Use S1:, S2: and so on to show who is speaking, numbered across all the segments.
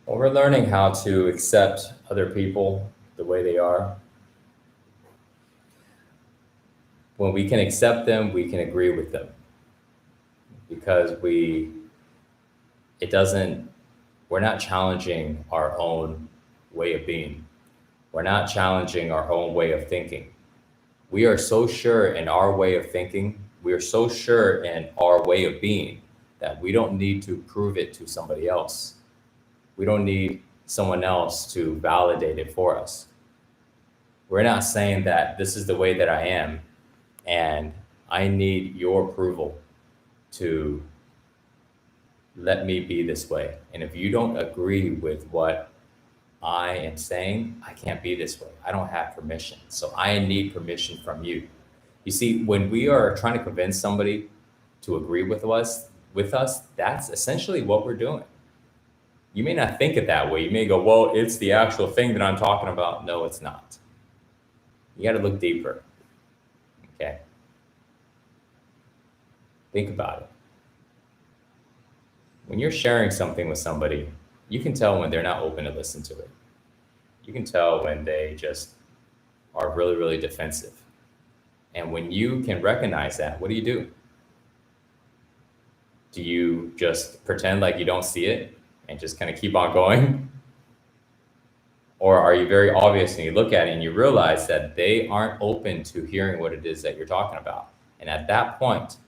S1: Well, we're learning how to accept other people the way they are. When we can accept them, we can agree with them because it doesn't, we're not challenging our own way of being. We're not challenging our own way of thinking. We are so sure in our way of thinking, we are so sure in our way of being that we don't need to prove it to somebody else. We don't need someone else to validate it for us. We're not saying that this is the way that I am and I need your approval to let me be this way. And if you don't agree with what I am saying, I can't be this way. I don't have permission. So I need permission from you. You see, when we are trying to convince somebody to agree with us, that's essentially what we're doing. You may not think it that way. You may go, well, it's the actual thing that I'm talking about. No, it's not. You got to look deeper. Okay. Think about it. When you're sharing something with somebody, you can tell when they're not open to listen to it. You can tell when they just are really, really defensive. And when you can recognize that, what do you do? Do you just pretend like you don't see it and just kind of keep on going? Or are you very obvious and you look at it and you realize that they aren't open to hearing what it is that you're talking about? And at that point,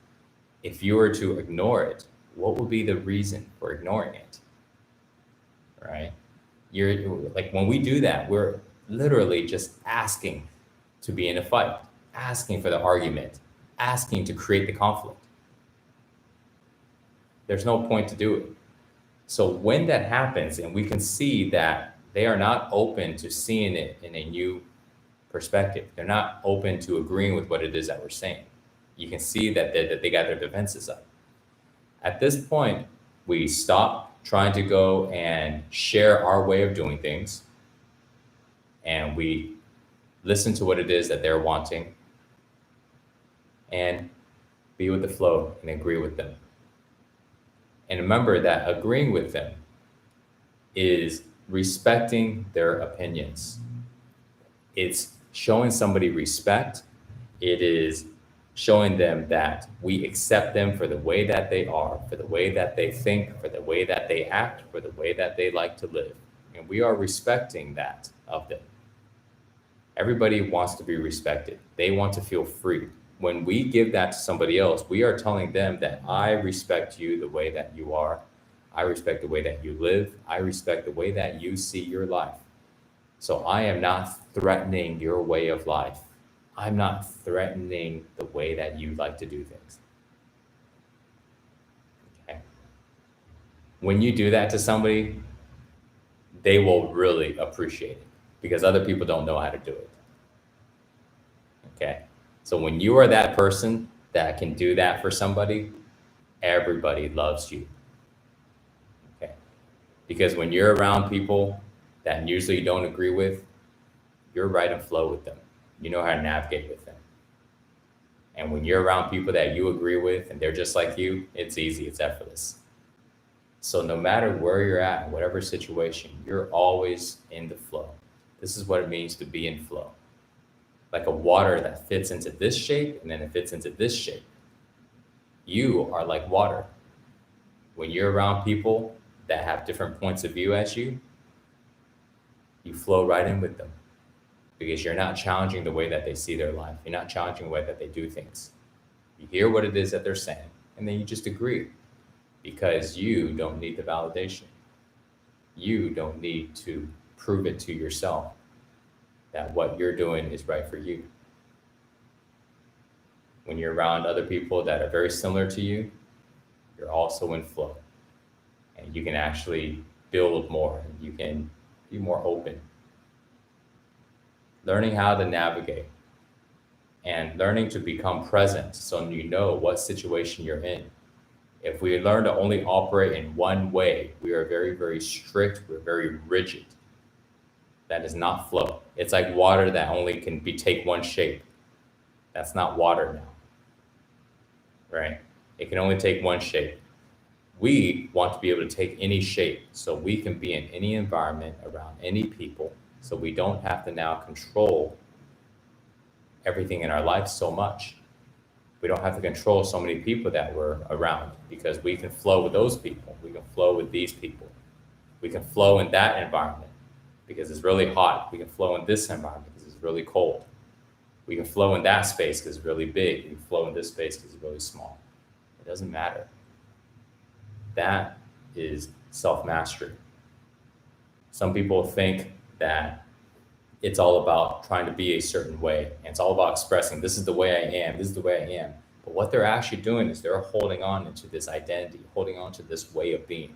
S1: if you were to ignore it, what would be the reason for ignoring it? Right? You're like, when we do that, we're literally just asking to be in a fight, asking for the argument, asking to create the conflict. There's no point to do it. So when that happens and we can see that they are not open to seeing it in a new perspective, they're not open to agreeing with what it is that we're saying. You can see that they got their defenses up. At this point, we stop trying to go and share our way of doing things, and we listen to what it is that they're wanting and be with the flow and agree with them. And remember that agreeing with them is respecting their opinions. It's showing somebody respect. It is showing them that we accept them for the way that they are, for the way that they think, for the way that they act, for the way that they like to live. And we are respecting that of them. Everybody wants to be respected. They want to feel free. When we give that to somebody else, we are telling them that I respect you the way that you are. I respect the way that you live. I respect the way that you see your life. So I am not threatening your way of life. I'm not threatening the way that you like to do things. Okay. When you do that to somebody, they will really appreciate it because other people don't know how to do it. Okay. So when you are that person that can do that for somebody, everybody loves you. Okay. Because when you're around people that usually you don't agree with, you're right and flow with them. You know how to navigate with them. And when you're around people that you agree with and they're just like you, it's easy, it's effortless. So no matter where you're at, whatever situation, you're always in the flow. This is what it means to be in flow. Like a water that fits into this shape and then it fits into this shape. You are like water. When you're around people that have different points of view as you flow right in with them because you're not challenging the way that they see their life. You're not challenging the way that they do things. You hear what it is that they're saying, and then you just agree because you don't need the validation. You don't need to prove it to yourself that what you're doing is right for you. When you're around other people that are very similar to you, you're also in flow. And you can actually build more. You can be more open. Learning how to navigate and learning to become present so you know what situation you're in. If we learn to only operate in one way, we are very, very strict, we're very rigid. That is not flow. It's like water that only can be take one shape. That's not water now, right? It can only take one shape. We want to be able to take any shape so we can be in any environment around any people, so we don't have to now control everything in our life so much. We don't have to control so many people that we're around, because we can flow with those people. We can flow with these people. We can flow in that environment because it's really hot. We can flow in this environment because it's really cold. We can flow in that space because it's really big. We can flow in this space because it's really small. It doesn't matter. That is self-mastery. Some people think that it's all about trying to be a certain way, and it's all about expressing, this is the way I am, this is the way I am. But what they're actually doing is they're holding on to this identity, holding on to this way of being.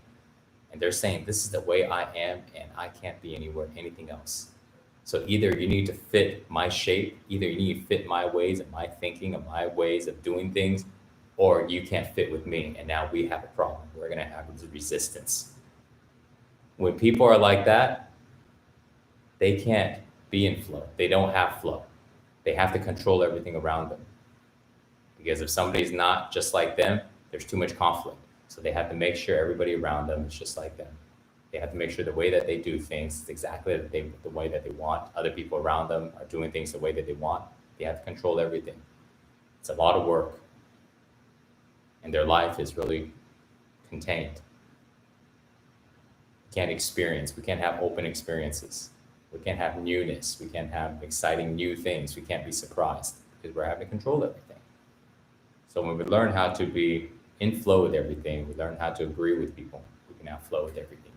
S1: And they're saying, this is the way I am, and I can't be anything else. So either you need to fit my shape, either you need to fit my ways and my thinking and my ways of doing things, or you can't fit with me. And now we have a problem. We're going to have resistance. When people are like that, they can't be in flow. They don't have flow. They have to control everything around them. Because if somebody's not just like them, there's too much conflict. So they have to make sure everybody around them is just like them. They have to make sure the way that they do things is exactly the way that they want. Other people around them are doing things the way that they want. They have to control everything. It's a lot of work. And their life is really contained. We can't experience. We can't have open experiences. We can't have newness. We can't have exciting new things. We can't be surprised because we're having to control everything. So when we learn how to be in flow with everything, we learn how to agree with people, we can have flow with everything.